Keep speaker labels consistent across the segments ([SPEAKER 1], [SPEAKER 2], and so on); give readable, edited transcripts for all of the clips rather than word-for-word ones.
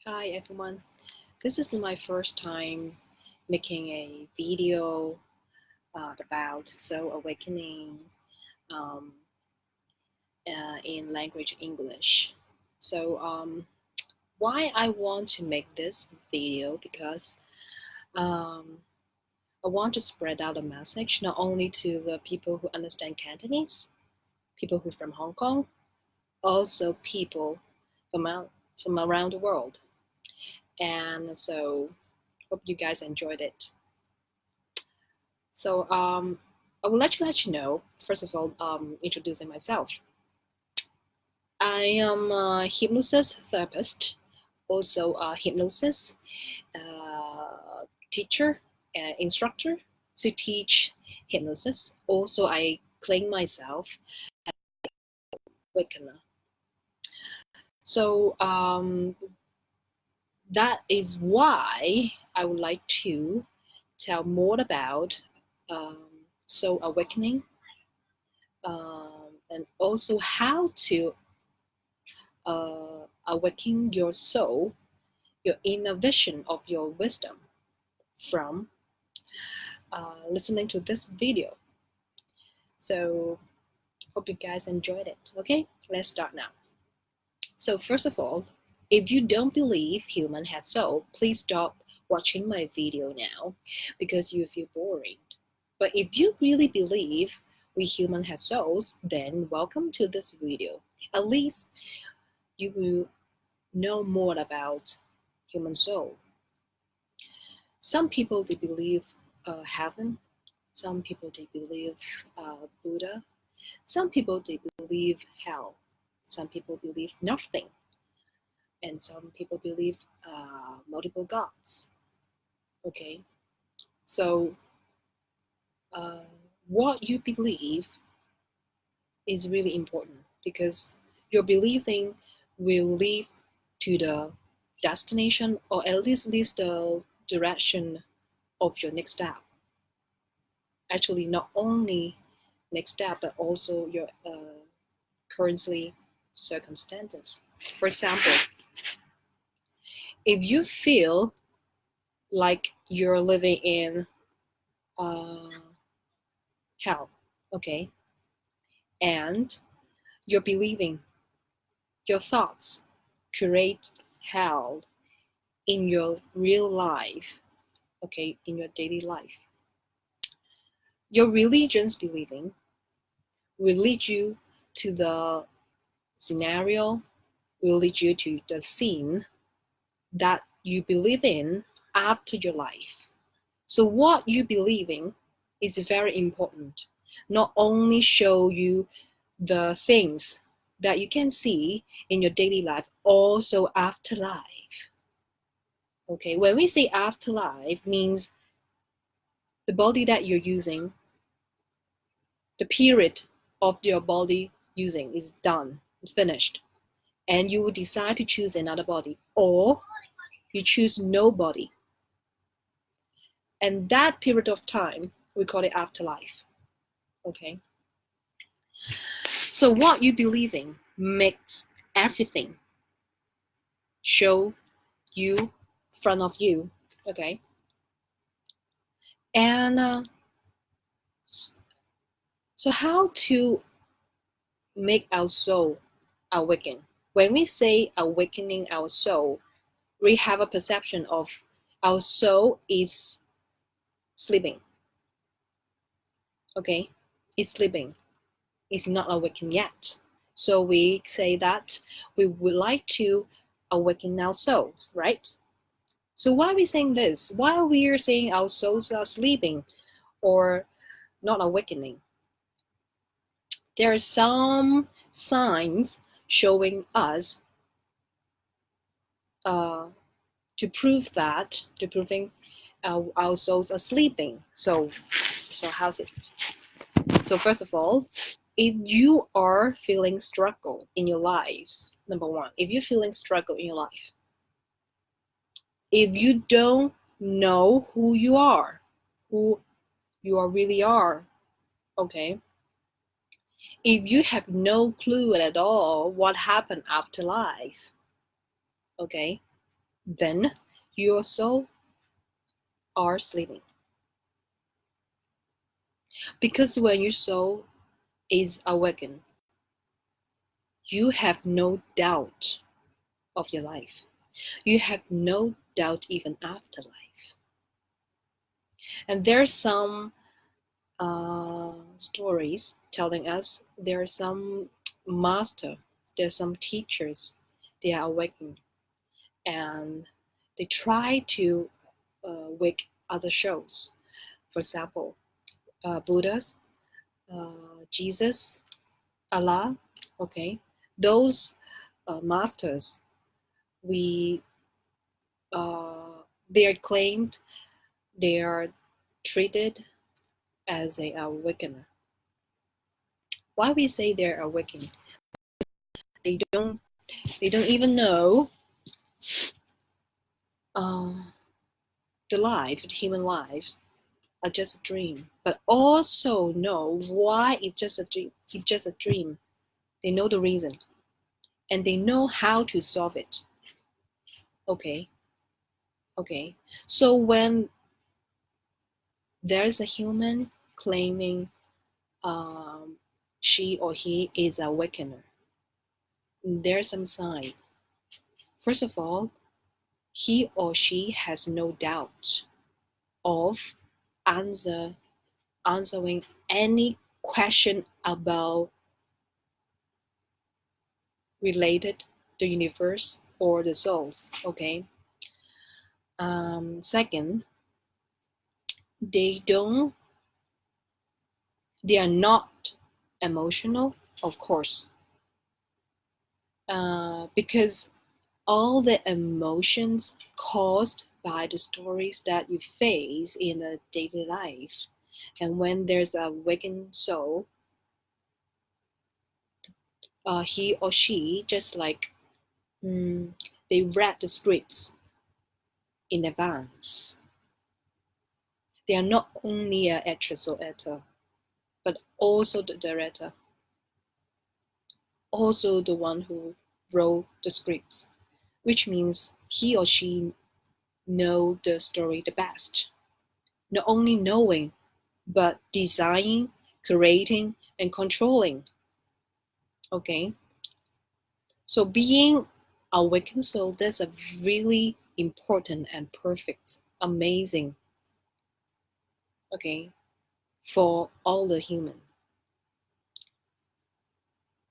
[SPEAKER 1] Hi everyone, this is my first time making a video about soul awakening um, in language English. So why I want to make this video because um, I want to spread out a message not only to the people who understand Cantonese, people who from Hong Kong, also people from, out, from around the world. And so hope you guys enjoyed it. So I would like to let you know, first of all, introducing myself. I am a hypnosis therapist, also a hypnosis teacher, instructor to teach hypnosis. Also, I claim myself as a awakener. So that is why I would like to tell more about um, soul awakening and also how to awaken your soul, your inner vision of your wisdom from listening to this video. So hope you guys enjoyed it. Okay, let's start now. So first of all, if you don't believe human has soul, please stop watching my video now because you feel boring. But if you really believe we human have souls, then welcome to this video. At least you will know more about human soul. Some people they believe heaven. Some people they believe Buddha. Some people they believe hell. Some people believe nothing, and some people believe multiple gods. Okay, so uh, what you believe is really important because your believing will lead to the destination or at least the direction of your next step. Actually, not only next step, but also your currently circumstances. For example, if you feel like you're living in uh, hell, okay, and you're believing your thoughts create hell in your real life, okay, in your daily life. Your religion's believing will lead you to the scenario, will lead you to the scene that you believe in after your life. So what you believe in is very important. Not only show you the things that you can see in your daily life, also afterlife. Okay, when we say afterlife means the body that you're using, the period of your body using is done, finished, and you will decide to choose another body or you choose no body. And that period of time, we call it afterlife. Okay. So what you believe in makes everything show you front of you. Okay. And so how to make our soul awaken? When we say awakening our soul, we have a perception of our soul is sleeping. Okay, it's sleeping. It's not awakened yet. So we say that we would like to awaken our souls, right? So why are we saying this? Why are we saying our souls are sleeping or not awakening? There are some signs showing us uh, to prove that, to proving our souls are sleeping. So how's it? So first of all, if you are feeling struggle in your lives, number one, if you're feeling struggle in your life, if you don't know who you are really are, okay, if you have no clue at all what happened after life, okay, then your soul are sleeping. Because when your soul is awakened, you have no doubt of your life. You have no doubt even after life. And there's some stories telling us there are some master, there's some teachers, they are awakened and they try to wake other souls. For example, Buddhas, Jesus, Allah, okay, those masters, we they are claimed, they are treated as a awakener. Why we say they're awakened? They don't even know uh, the human lives are just a dream, but also know why it's just a dream. It's just a dream. They know the reason, and they know how to solve it. Okay, okay. So when there's a human claiming she or he is a awakener, there's some sign. First of all, he or she has no doubt of answer answering any question about related the universe or the souls. Okay. Second, they don't they are not emotional, of course, because all the emotions caused by the stories that you face in a daily life, and when there's a awakened soul, he or she just like they read the scripts in advance. They are not only an actress or actor, but also the director, also the one who wrote the scripts, which means he or she know the story the best. Not only knowing, but designing, creating, and controlling. Okay, so being awakened soul, that's a really important and perfect, amazing. Okay, for all the human.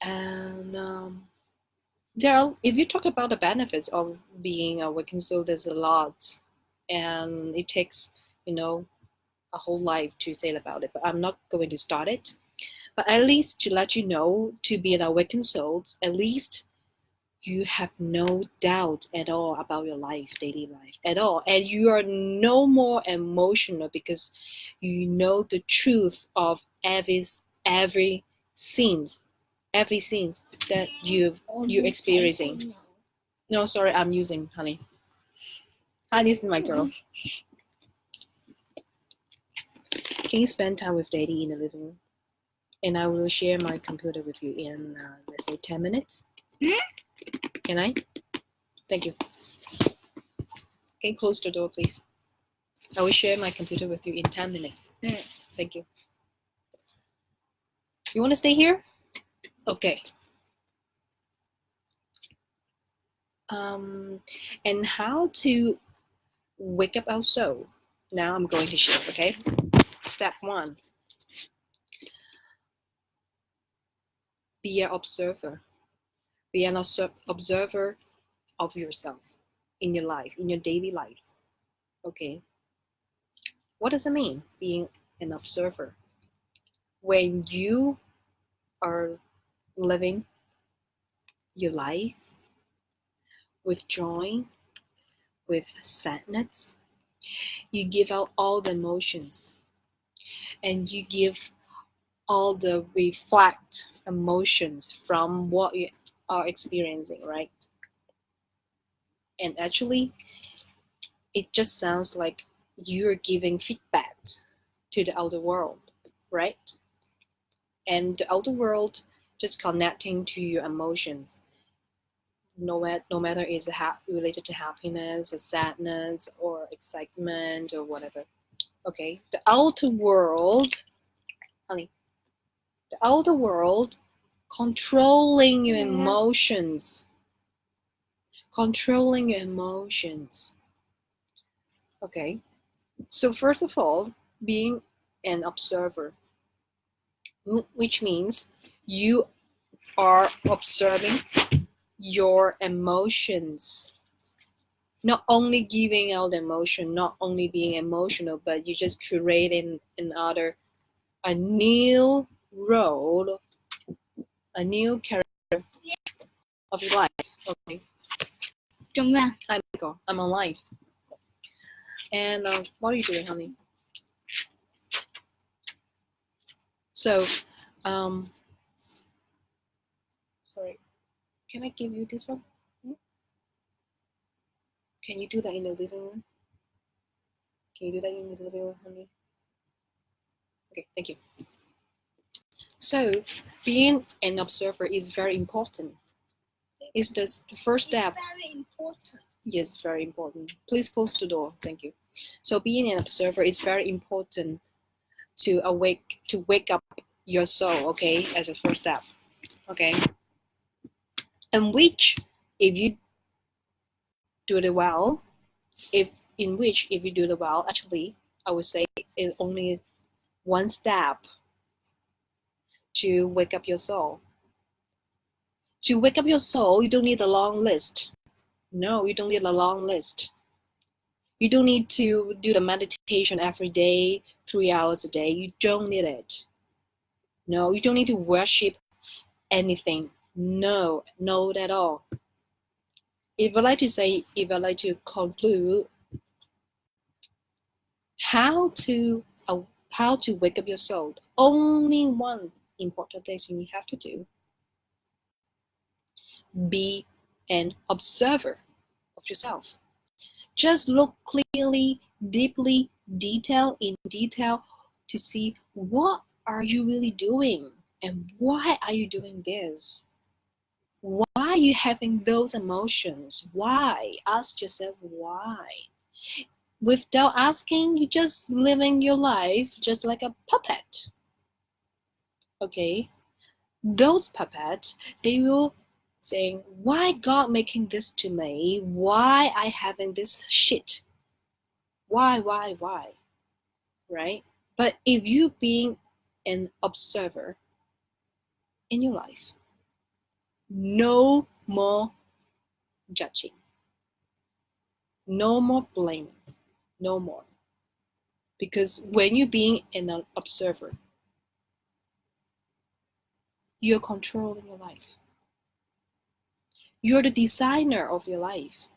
[SPEAKER 1] And there are, if you talk about the benefits of being awakened soul, there's a lot, and it takes, you know, a whole life to say about it. But I'm not going to start it. But at least to let you know, to be an awakened soul, at least you have no doubt at all about your life, daily life at all, and you are no more emotional because you know the truth of every scenes, every scenes that you're experiencing. No, sorry, I'm using honey. Hi, this is my girl. Can you spend time with Daddy in the living room? And I will share my computer with you in, let's say, 10 minutes. Can I? Thank you. Can you close the door, please? I will share my computer with you in 10 minutes. Thank you. You want to stay here? Okay. And how to wake up our soul. Now I'm going to share, okay? Step 1. Be an observer. Be an observer of yourself in your life, in your daily life. Okay. What does it mean, being an observer? When you are living your life with joy, with sadness, you give out all the emotions and you give all the reflect emotions from what you are experiencing, right? And actually, it just sounds like you're giving feedback to the outer world, right? And the outer world just connecting to your emotions. no matter is it related to happiness or sadness or excitement or whatever. Okay, the outer world, honey, the outer world controlling your emotions. Controlling your emotions. Okay, so first of all, being an observer, which means you are observing your emotions, not only giving out emotion, not only being emotional, but you just creating a new role, a new character of your life. Okay. Hi, Michael. I'm online. And what are you doing, honey? So, sorry. Can I give you this one? Can you do that in the living room? Can you do that in the living room, honey? Okay, thank you. So, being an observer is very important. It's the first step.
[SPEAKER 2] Very important.
[SPEAKER 1] Yes, very important. Please close the door. Thank you. So, being an observer is very important to wake up your soul. Okay, as a first step. Okay, and which, if you do it well, if you do it well, actually, I would say is only one step to wake up your soul. To wake up your soul, you don't need a long list. No, you don't need a long list. You don't need to do the meditation every day, 3 hours a day. You don't need it. No, you don't need to worship anything. No, not at all. If I like to conclude how to wake up your soul, only one important thing you have to do: be an observer of yourself. Just look clearly, deeply, detail to see what are you really doing and why are you doing this? Why are you having those emotions? Why? Ask yourself why. Without asking, you're just living your life just like a puppet. Okay? Those puppets, they will saying, why God making this to me? Why I having this shit? Why? Right? But if you being an observer in your life, no more judging, no more blaming, no more. Because when you're being an observer, you're controlling your life. You're the designer of your life.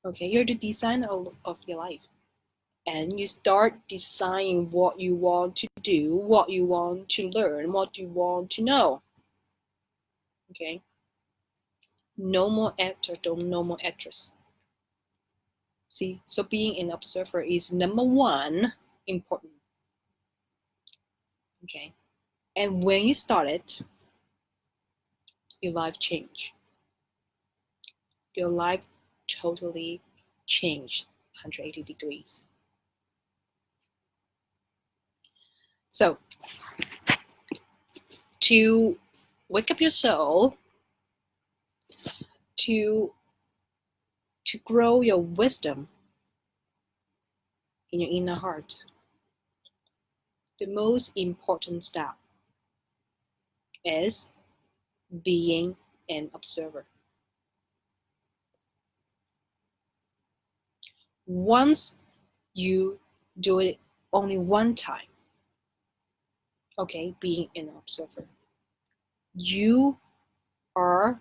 [SPEAKER 1] Okay, you're the designer of your life. And you start designing what you want to do, what you want to learn, what you want to know. Okay? No more actor, no more actress. See, so being an observer is number one important. Okay? And when you start it, your life changed. Your life totally changed 180 degrees. So, to wake up your soul, to grow your wisdom in your inner heart, the most important step is being an observer. Once you do it only one time, okay, being an observer, you are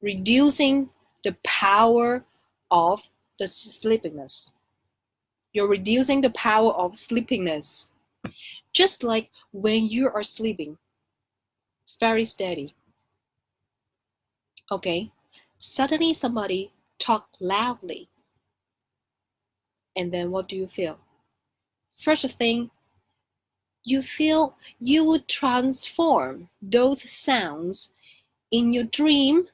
[SPEAKER 1] reducing the power of the sleepiness. You're reducing the power of sleepiness. Just like when you are sleeping, very steady. Okay, suddenly somebody talk loudly, and then what do you feel? First thing, you feel you would transform those sounds in your dream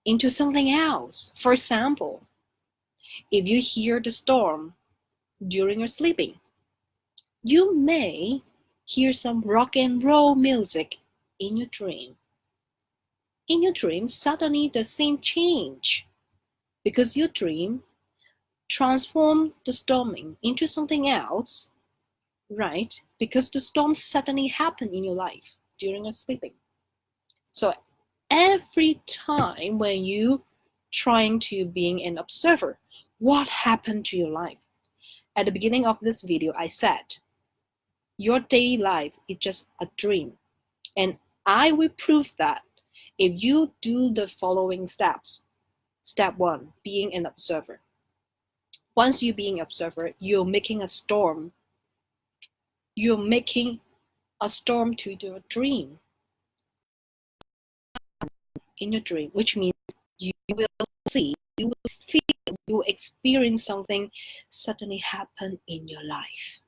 [SPEAKER 1] into something else. For example, if you hear the storm during your sleeping, you may hear some rock and roll music in your dream. In your dream, suddenly the scene change because your dream transformed the storming into something else, right? Because the storm suddenly happened in your life during your sleeping. So every time when you trying to being an observer, what happened to your life? At the beginning of this video, I said, your daily life is just a dream. And I will prove that if you do the following steps. Step 1, being an observer. Once you being an observer, you're making a storm. You're making a storm to your dream. In your dream, which means you will see, you will feel, you will experience something suddenly happen in your life.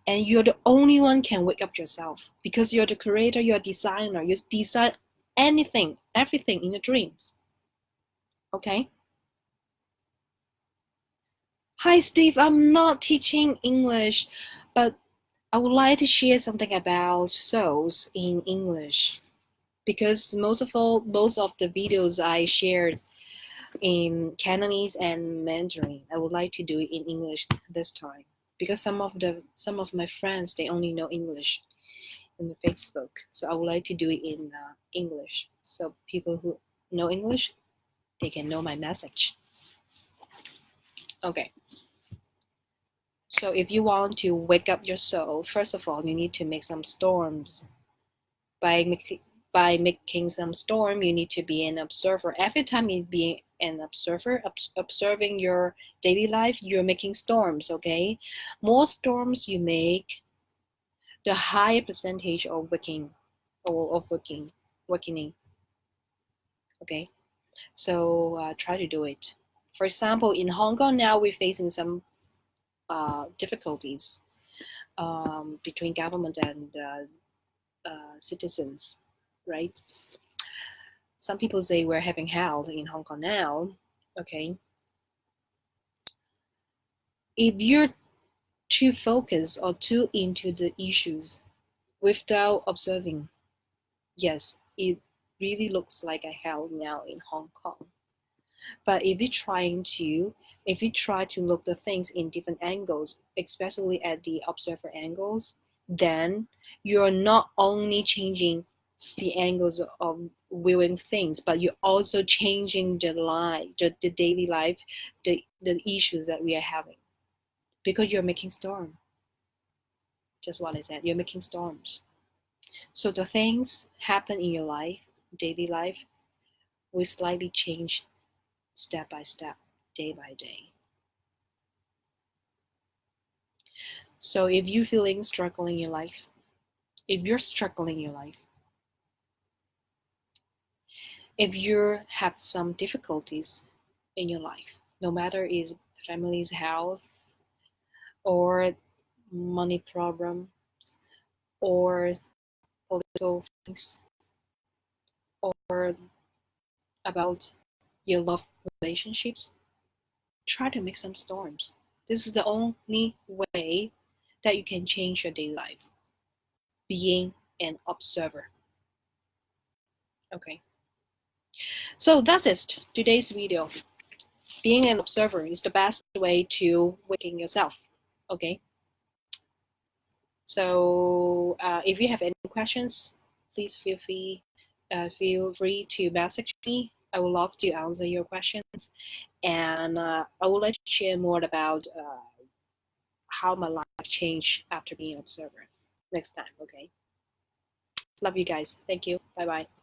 [SPEAKER 1] And you're the only one can wake up yourself because you're the creator, you're a designer, you design anything, everything in your dreams. Okay? Hi Steve, I'm not teaching English, but I would like to share something about souls in English because most of the videos I shared in Cantonese and Mandarin, I would like to do it in English this time because some of my friends, they only know English in the Facebook, so I would like to do it in English so people who know English, they can know my message. Okay. So if you want to wake up your soul, first of all, you need to make some storms. By making some storm, you need to be an observer. Every time you be an observer, observing your daily life, you're making storms, okay? More storms you make, the higher percentage of waking or of awakening, okay? So try to do it. For example, in Hong Kong now, we're facing some difficulties between government and citizens, right? Some people say we're having hell in Hong Kong now, okay? If you're too focused or too into the issues without observing, yes, it really looks like a hell now in Hong Kong. But if you try to look the things in different angles, especially at the observer angles, then you're not only changing the angles of viewing things, but you're also changing the daily life, the issues that we are having, because you're making storm. Just what I said, you're making storms. So the things happen in your life, daily life, will slightly change step by step, day by day. So if you're feeling struggling in your life, if you're struggling in your life, if you have some difficulties in your life, no matter is family's health or money problems or political things or about your love relationships, try to make some storms. This is the only way that you can change your daily life, being an observer. Okay, so that's it, today's video. Being an observer is the best way to waking yourself. Okay, so if you have any questions, please feel free to message me. I would love to answer your questions, and I would like to share more about how my life changed after being an observer next time. Okay, love you guys. Thank you. Bye bye.